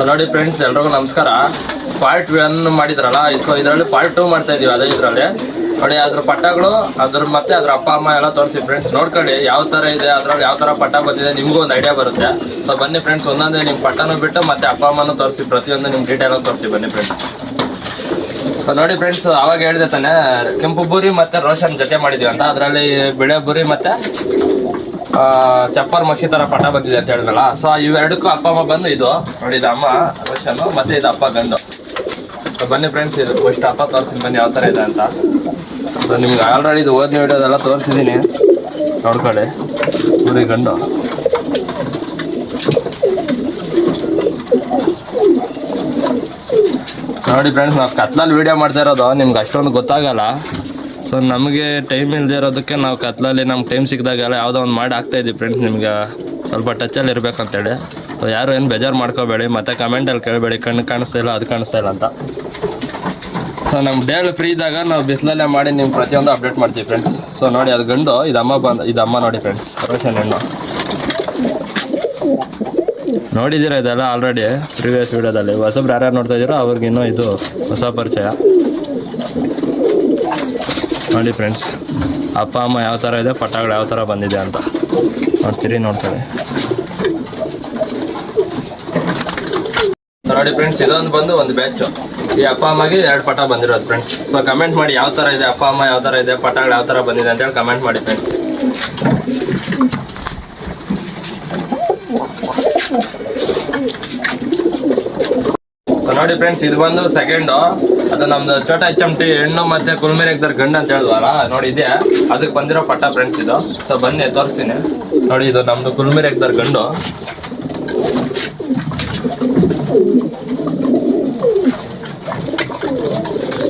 ನೋಡಿ ಫ್ರೆಂಡ್ಸ್, ಎಲ್ರಿಗೂ ನಮಸ್ಕಾರ. ಪಾರ್ಟ್ 1 ಮಾಡಿದ್ರಲ್ಲ, ಸೊ ಇದರಲ್ಲಿ ಪಾರ್ಟ್ 2 ಮಾಡ್ತಾ ಇದೀವಿ. ಅದೇ ಇದರಲ್ಲಿ ನೋಡಿ ಅದ್ರ ಪಟ್ಟಗಳು, ಮತ್ತೆ ಅದ್ರ ಅಪ್ಪ ಅಮ್ಮ ಎಲ್ಲ ತೋರಿಸಿ ಫ್ರೆಂಡ್ಸ್. ನೋಡ್ಕೊಳ್ಳಿ ಯಾವ ತರ ಇದೆ, ಅದ್ರಲ್ಲಿ ಯಾವ ತರ ಪಟ್ಟ ಬಂದಿದೆ, ನಿಮ್ಗೂ ಒಂದು ಐಡಿಯಾ ಬರುತ್ತೆ. ಸೊ ಬನ್ನಿ ಫ್ರೆಂಡ್ಸ್, ಒಂದೊಂದೇ ನಿಮ್ ಪಟ್ಟನೂ ಬಿಟ್ಟು ಮತ್ತೆ ಅಪ್ಪ ಅಮ್ಮನೂ ತೋರಿಸಿ, ಪ್ರತಿಯೊಂದು ನಿಮ್ ಡೀಟೇಲ್ ಆಗಿ ತೋರಿಸಿ ಬನ್ನಿ ಫ್ರೆಂಡ್ಸ್. ಸೊ ನೋಡಿ ಫ್ರೆಂಡ್ಸ್, ಅವಾಗ ಹೇಳಿದೆ ತಾನೆ ಕೆಂಪು ಬೂರಿ ಮತ್ತೆ ರೋಷನ್ ಜೊತೆ ಮಾಡಿದೀವಿ ಅಂತ. ಅದರಲ್ಲಿ ಬಿಳೆ ಬೂರಿ ಮತ್ತೆ ಚಪ್ಪರ್ ಮಕ್ಷಿ ತರ ಪಟ ಬಂದಿದೆ ಅಂತ ಹೇಳಿದ್ರಲ್ಲ. ಸೊ ಇವೆರಡಕ್ಕೂ ಅಪ್ಪ ಅಮ್ಮ ಬಂದು ಇದು ನೋಡಿ, ಇದು ಅಮ್ಮ ರೋಷನ್ ಮತ್ತೆ ಇದು ಅಪ್ಪ ಗಂಡು. ಸೊ ಬನ್ನಿ ಫ್ರೆಂಡ್ಸ್, ಇದು ಫಸ್ಟ್ ಅಪ್ಪ ತೋರಿಸಿದ್ ಬನ್ನಿ ಯಾವ ತರ ಇದೆ ಅಂತ. ಸೊ ನಿಮ್ಗೆ ಆಲ್ರೆಡಿ ಇದು ಓದ್ನ ವಿಡಿಯೋದೆಲ್ಲ ತೋರಿಸಿದ್ದೀನಿ, ನೋಡ್ಕೊಳ್ಳಿ. ಬೂರಿ ಗಂಡು. ನೋಡಿ ಫ್ರೆಂಡ್ಸ್, ನಾವು ಕತ್ಲಲ್ಲಿ ವೀಡಿಯೋ ಮಾಡ್ತಾ ಇರೋದು, ನಿಮ್ಗೆ ಅಷ್ಟೊಂದು ಗೊತ್ತಾಗಲ್ಲ. ಸೊ ನಮಗೆ ಟೈಮ್ ಇಲ್ಲದೆ ಇರೋದಕ್ಕೆ ನಾವು ಕತ್ಲಲ್ಲಿ ನಮ್ಗೆ ಟೈಮ್ ಸಿಕ್ಕಿದಾಗೆಲ್ಲ ಯಾವುದೋ ಒಂದು ಮಾಡಿ ಹಾಕ್ತಾಯಿದ್ವಿ ಫ್ರೆಂಡ್ಸ್. ನಿಮ್ಗೆ ಸ್ವಲ್ಪ ಟಚ್ಚಲ್ಲಿ ಇರಬೇಕಂತೇಳಿ. ಸೊ ಯಾರು ಏನು ಬೇಜಾರು ಮಾಡ್ಕೋಬೇಡಿ, ಮತ್ತು ಕಮೆಂಟಲ್ಲಿ ಕೇಳಬೇಡಿ ಕಣ್ಣು ಕಾಣಿಸ್ತಾ ಇಲ್ಲ ಅದು ಕಾಣಿಸ್ತಾ ಇಲ್ಲ ಅಂತ. ಸೊ ನಮ್ಮ ಡೇಲಿ ಫ್ರೀ ಇದ್ದಾಗ ನಾವು ಬಿಸಿಲಲ್ಲೇ ಮಾಡಿ ನಿಮ್ಗೆ ಪ್ರತಿಯೊಂದು ಅಪ್ಡೇಟ್ ಮಾಡ್ತೀವಿ ಫ್ರೆಂಡ್ಸ್. ಸೊ ನೋಡಿ ಅದು ಗಂಡು, ಇದು ಅಮ್ಮ ನೋಡಿ ಫ್ರೆಂಡ್ಸ್, ರೋಷನ್ ಹೆಣ್ಣು. ನೋಡಿದ್ದೀರಾ ಇದೆಲ್ಲ ಆಲ್ರೆಡಿ ಪ್ರೀವಿಯಸ್ ವೀಡಿಯೋದಲ್ಲಿ. ಹೊಸಬ್ರು ಯಾರ್ಯಾರು ನೋಡ್ತಾ ಇದ್ದೀರೋ ಅವ್ರಿಗಿನ್ನೂ ಇದು ಹೊಸ ಪರಿಚಯ. ನೋಡಿ ಫ್ರೆಂಡ್ಸ್, ಅಪ್ಪ ಅಮ್ಮ ಯಾವ ಥರ ಇದೆ, ಪಟ್ಟಗಳು ಯಾವ ಥರ ಬಂದಿದೆ ಅಂತ ನೋಡ್ತೀರಿ, ನೋಡ್ತಾರೆ. ನೋಡಿ ಫ್ರೆಂಡ್ಸ್, ಇದೊಂದು ಬಂದು ಒಂದು ಬ್ಯಾಚು. ಈ ಅಪ್ಪ ಅಮ್ಮಗೆ 2 ಪಟ ಬಂದಿರೋದು ಫ್ರೆಂಡ್ಸ್. ಸೊ ಕಮೆಂಟ್ ಮಾಡಿ ಯಾವ ಥರ ಇದೆ, ಅಪ್ಪ ಅಮ್ಮ ಯಾವ ಥರ ಇದೆ, ಪಟಗಳು ಯಾವ ಥರ ಬಂದಿದೆ ಅಂತೇಳಿ ಕಮೆಂಟ್ ಮಾಡಿ ಫ್ರೆಂಡ್ಸ್. ನೋಡಿ ಫ್ರೆಂಡ್ಸ್, ಇದು ಬಂದು ಸೆಕೆಂಡು. ಅದು ನಮ್ದು ಚೋಟ ಚಮಟಿ ಹೆಣ್ಣು ಮತ್ತೆ ಕುಲ್ಮೇರೆಗ್ದರ್ ಗಂಡು ಅಂತ ಹೇಳಿದ್ವಲ್ಲ, ನೋಡಿ ಇದೆ ಅದಕ್ಕೆ ಬಂದಿರೋ ಪಟ್ಟ ಫ್ರೆಂಡ್ಸ್ ಇದು. ಸೊ ಬನ್ನಿ ತೋರಿಸ್ತೀನಿ. ನೋಡಿ ಇದು ನಮ್ದು ಕುಲ್ಮೇರೆಗ್ದರ್ ಗಂಡು.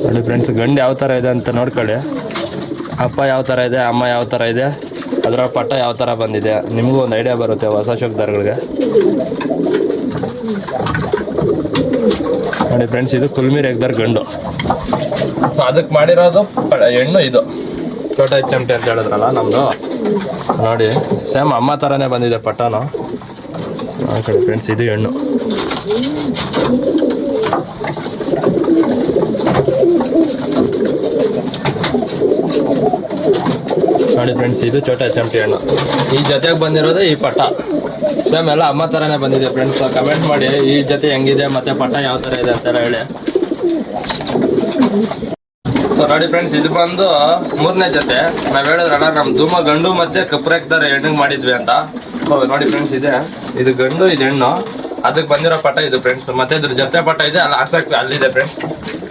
ನೋಡಿ ಫ್ರೆಂಡ್ಸ್, ಗಂಡು ಯಾವ ಥರ ಇದೆ ಅಂತ ನೋಡ್ಕೊಳ್ಳಿ. ಅಪ್ಪ ಯಾವ ಥರ ಇದೆ, ಅಮ್ಮ ಯಾವ ಥರ ಇದೆ, ಅದರ ಪಟ್ಟ ಯಾವ ಥರ ಬಂದಿದೆ, ನಿಮಗೂ ಒಂದು ಐಡಿಯಾ ಬರುತ್ತೆ ಹೊಸ ಶೋಕ್ದಾರ್ಗಳಿಗೆ. ನೋಡಿ ಫ್ರೆಂಡ್ಸ್, ಇದು ಕುಲ್ಮೇರೆಗ್ದರ್ ಗಂಡು. ಸೊ ಅದಕ್ಕೆ ಮಾಡಿರೋದು ಹೆಣ್ಣು. ಇದು ಚೋಟ ಚಮಟೆ ಅಂತ ಹೇಳಿದ್ರಲ್ಲ ನಮ್ಮದು, ನೋಡಿ ಸೇಮ್ ಅಮ್ಮ ಥರನೇ ಬಂದಿದೆ ಪಟ್ಟನು. ನೋಡಿ ಫ್ರೆಂಡ್ಸ್, ಇದು ಹೆಣ್ಣು. ನೋಡಿ ಫ್ರೆಂಡ್ಸ್, ಇದು ಚೋಟ ಚಮಟೆ ಹೆಣ್ಣು. ಈ ಜೊತೆಗೆ ಬಂದಿರೋದು ಈ ಪಟ್ಟ. ಸೇಮ್ ಎಲ್ಲ ಅಮ್ಮ ಥರನೇ ಬಂದಿದೆ ಫ್ರೆಂಡ್ಸ್. ಕಮೆಂಟ್ ಮಾಡಿ ಈ ಜೊತೆ ಹೆಂಗಿದೆ ಮತ್ತೆ ಪಟ್ಟ ಯಾವ ಥರ ಇದೆ ಅಂತೆಲ್ಲ ಹೇಳಿ. ಸೊ ನೋಡಿ ಫ್ರೆಂಡ್ಸ್, ಇದು ಬಂದು 3ನೇ ಜೊತೆ. ನಾವು ಹೇಳಿದ್ರಲ್ಲ ನಮ್ಮ ಧೂಮ ಗಂಡು ಮತ್ತೆ ಕಪ್ರೇಕ್ದಾರ ಹೆಣ್ಣಿಗೆ ಮಾಡಿದ್ವಿ ಅಂತ. ಸೊ ನೋಡಿ ಫ್ರೆಂಡ್ಸ್, ಇದೆ ಇದು ಗಂಡು, ಇದು ಹೆಣ್ಣು. ಅದಕ್ಕೆ ಬಂದಿರೋ ಪಟ್ಟ ಇದು ಫ್ರೆಂಡ್ಸ್. ಮತ್ತೆ ಇದ್ರ ಜೊತೆ ಪಟ್ಟ ಇದೆ, ಅಲ್ಲಿ ಆಸಕ್ತಿ ಅಲ್ಲಿದೆ ಫ್ರೆಂಡ್ಸ್.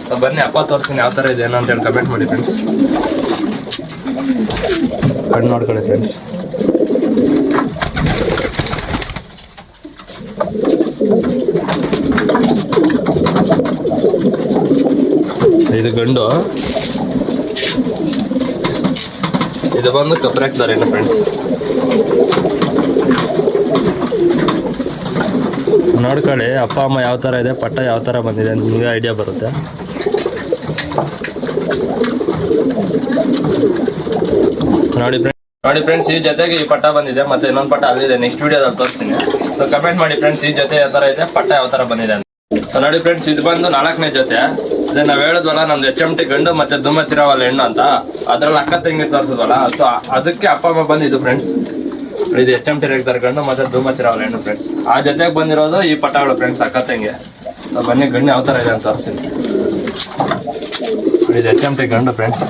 ಸೊ ಬನ್ನಿ ಅಪ್ಪ ತೋರಿಸ್ತೀನಿ ಯಾವ ಥರ ಇದೆ ಏನೋ ಅಂತೇಳಿ ಕಮೆಂಟ್ ಮಾಡಿ ಫ್ರೆಂಡ್ಸ್. ಕಣ್ಣು ನೋಡ್ಕೊಳ್ಳಿ ಫ್ರೆಂಡ್ಸ್. ಇದು ಗಂಡು, ಇದು ಬಂದು ಕಪ್ರೇಕ್ದಾರ ಫ್ರೆಂಡ್ಸ್. ನೋಡ್ಕೊಳ್ಳಿ ಅಪ್ಪ ಅಮ್ಮ ಯಾವ ಥರ ಇದೆ, ಪಟ್ಟ ಯಾವ ಥರ ಬಂದಿದೆ ಅಂತ ನಿಮಗೆ ಐಡಿಯಾ ಬರುತ್ತೆ. ನೋಡಿ ಫ್ರೆಂಡ್ಸ್, ಈ ಜೊತೆಗೆ ಈ ಪಟ್ಟ ಬಂದಿದೆ, ಮತ್ತೆ ಇನ್ನೊಂದು ಪಟ್ಟ ಅಲ್ಲಿದೆ, ನೆಕ್ಸ್ಟ್ ವಿಡಿಯೋದಲ್ಲಿ ತೋರಿಸ್ತೀನಿ. ಸೊ ಕಮೆಂಟ್ ಮಾಡಿ ಫ್ರೆಂಡ್ಸ್, ಈ ಜೊತೆ ಯಾವ ಥರ ಇದೆ, ಪಟ್ಟ ಯಾವ ಥರ ಬಂದಿದೆ ಅಂತ. ಸೊ ನೋಡಿ ಫ್ರೆಂಡ್ಸ್, ಇದು ಬಂದು 4ನೇ ಜೊತೆ. ಅದೇ ನಾವು ಹೇಳಿದ್ವಲ್ಲ ನಮ್ದು HMT ಗಂಡು ಮತ್ತೆ ಧೂಮತಿರವಲ್ಲ ಹೆಣ್ಣು ಅಂತ, ಅದ್ರಲ್ಲಿ ಅಕ್ಕ ತಂಗಿ ತೋರಿಸಿದ್ವಲ್ಲ. ಸೊ ಅದಕ್ಕೆ ಅಪ್ಪ ಅಮ್ಮ ಬಂದಿದ್ದು ಫ್ರೆಂಡ್ಸ್. ಇದು HMT ರೇಗ್ದಾರ್ ಗಂಡು ಮತ್ತೆ ಧೂಮತಿರವಲ್ಲ ಹೆಣ್ಣು ಫ್ರೆಂಡ್ಸ್. ಆ ಜೊತೆಗೆ ಬಂದಿರೋದು ಈ ಪಟ್ಟಗಳು ಫ್ರೆಂಡ್ಸ್, ಅಕ್ಕ ತಂಗಿ. ಬನ್ನಿ ಗಂಡು ಯಾವ ಥರ ಇದೆ ಅಂತ ತೋರಿಸ್ತೀನಿ. ಇದು HMT ಗಂಡು ಫ್ರೆಂಡ್ಸ್.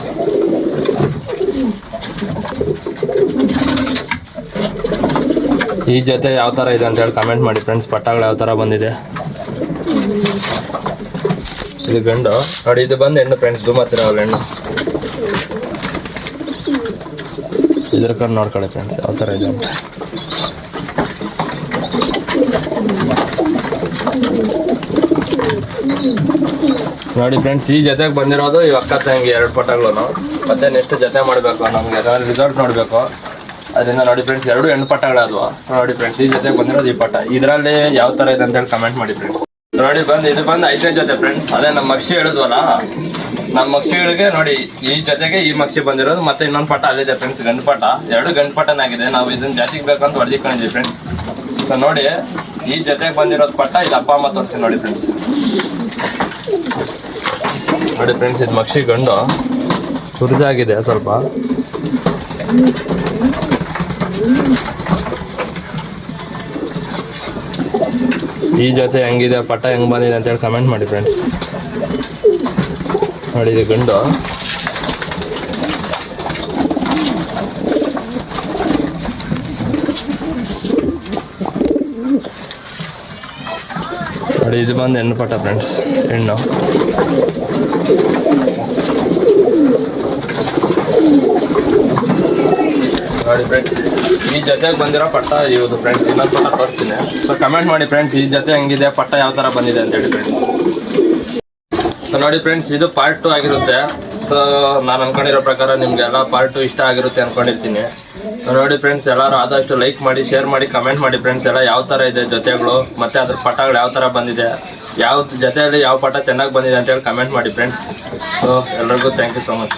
ಈ ಜೊತೆ ಯಾವ ಥರ ಇದೆ ಅಂತ ಹೇಳಿ ಕಮೆಂಟ್ ಮಾಡಿ ಫ್ರೆಂಡ್ಸ್. ಪಟ್ಟಗಳು ಯಾವ ಥರ ಬಂದಿದೆ. ಇದು ಗಂಡು ನೋಡಿ, ಇದು ಬಂದು ಹೆಣ್ಣು ಫ್ರೆಂಡ್ಸ್, ಧೂಮತಿರವಲ್ಲ ಹೆಣ್ಣು. ಇದ್ರ ಕಣ್ಣು ನೋಡ್ಕೊಳ್ಳಿ ಫ್ರೆಂಡ್ಸ್ ಯಾವ ಥರ ಇದೆ ಅಂತ. ನೋಡಿ ಫ್ರೆಂಡ್ಸ್, ಈ ಜೊತೆಗೆ ಬಂದಿರೋದು ಈ ಅಕ್ಕ ತಂಗಿ 2 ಪಟ್ಟಗಳು. ಮತ್ತೆ ನೆಕ್ಸ್ಟ್ ಜೊತೆ ಮಾಡಬೇಕು, ನಮ್ಗೆ ಯಾವ್ದಾದ್ರು ರಿಸಲ್ಟ್ ನೋಡಬೇಕು. ಅದರಿಂದ ನೋಡಿ ಫ್ರೆಂಡ್ಸ್, 2 ಹೆಣ್ಣು ಪಟ್ಟಗಳಾದ್ವು. ನೋಡಿ ಫ್ರೆಂಡ್ಸ್, ಈ ಜೊತೆ ಬಂದಿರೋದು ಈ ಪಟ್ಟ. ಇದರಲ್ಲಿ ಯಾವ ಥರ ಇದೆ ಅಂತೇಳಿ ಕಮೆಂಟ್ ಮಾಡಿ ಫ್ರೆಂಡ್ಸ್. ನೋಡಿ ಇದು ಬಂದು 5ನೇ ಜೊತೆ ಫ್ರೆಂಡ್ಸ್. ಅದೇ ನಮ್ಮ ಮಕ್ಷಿ ಹೇಳಿದ್ವಲ್ಲ, ನಮ್ಮ ಮಕ್ಷಿಗಳಿಗೆ ನೋಡಿ ಈ ಜೊತೆಗೆ ಈ ಮಕ್ಷಿ ಬಂದಿರೋದು. ಮತ್ತೆ ಇನ್ನೊಂದು ಪಟ ಅಲ್ಲಿದೆ ಫ್ರೆಂಡ್ಸ್, ಗಂಡು ಪಟ. 2 ಗಂಡು ಪಟನಾಗಿದೆ. ನಾವು ಇದನ್ನ ಜಾತಿಗೆ ಬೇಕಂತ ಹೊಡೆದಿಕೊಂಡಿದ್ವಿ ಫ್ರೆಂಡ್ಸ್. ಸೊ ನೋಡಿ ಈ ಜೊತೆಗೆ ಬಂದಿರೋದು ಪಟ್ಟ ಇದು ಅಪ್ಪ ಅಮ್ಮ ತೋರಿಸಿ ನೋಡಿ ಫ್ರೆಂಡ್ಸ್. ನೋಡಿ ಫ್ರೆಂಡ್ಸ್, ಇದು ಮಕ್ಷಿ ಗಂಡು ಹುರಿದಾಗಿದೆ ಸ್ವಲ್ಪ. ಈ ಜೊತೆ ಹೆಂಗಿದೆ, ಪಟ್ಟ ಹೆಂಗ್ ಬಂದಿದೆ ಅಂತೇಳಿ ಕಮೆಂಟ್ ಮಾಡಿ ಫ್ರೆಂಡ್ಸ್. ನೋಡಿ ಇದು ಗಂಡು. ನೋಡಿ ಇದು ಬಂದು ಹೆಣ್ಣು ಪಟ್ಟ ಫ್ರೆಂಡ್ಸ್, ಹೆಣ್ಣು. ನೋಡಿ ಫ್ರೆಂಡ್ಸ್, ಈ ಜೊತೆಗೆ ಬಂದಿರೋ ಪಟ್ಟ ಇವುದು ಫ್ರೆಂಡ್ಸ್. ಇನ್ನೊಂದು ಪಟ್ಟ ತೋರಿಸ್ತೀನಿ. ಸೊ ಕಮೆಂಟ್ ಮಾಡಿ ಫ್ರೆಂಡ್ಸ್, ಈ ಜೊತೆ ಹೆಂಗಿದೆ, ಪಟ್ಟ ಯಾವ ಥರ ಬಂದಿದೆ ಅಂತೇಳಿ ಫ್ರೆಂಡ್ಸ್. ಸೊ ನೋಡಿ ಫ್ರೆಂಡ್ಸ್, ಇದು ಪಾರ್ಟ್ 2 ಆಗಿರುತ್ತೆ. ಸೊ ನಾನು ಅನ್ಕೊಂಡಿರೋ ಪ್ರಕಾರ ನಿಮಗೆಲ್ಲ ಪಾರ್ಟ್ 2 ಇಷ್ಟ ಆಗಿರುತ್ತೆ ಅಂದ್ಕೊಂಡಿರ್ತೀನಿ. ನೋಡಿ ಫ್ರೆಂಡ್ಸ್, ಎಲ್ಲರೂ ಆದಷ್ಟು ಲೈಕ್ ಮಾಡಿ, ಶೇರ್ ಮಾಡಿ, ಕಮೆಂಟ್ ಮಾಡಿ ಫ್ರೆಂಡ್ಸ್. ಎಲ್ಲ ಯಾವ ಥರ ಇದೆ ಜೊತೆಗಳು, ಮತ್ತು ಅದ್ರ ಪಟ್ಟಗಳು ಯಾವ ಥರ ಬಂದಿದೆ, ಯಾವ ಜೊತೆಯಲ್ಲಿ ಯಾವ ಪಟ್ಟ ಚೆನ್ನಾಗಿ ಬಂದಿದೆ ಅಂತೇಳಿ ಕಮೆಂಟ್ ಮಾಡಿ ಫ್ರೆಂಡ್ಸ್. ಸೊ ಎಲ್ರಿಗೂ ಥ್ಯಾಂಕ್ ಯು ಸೊ ಮಚ್.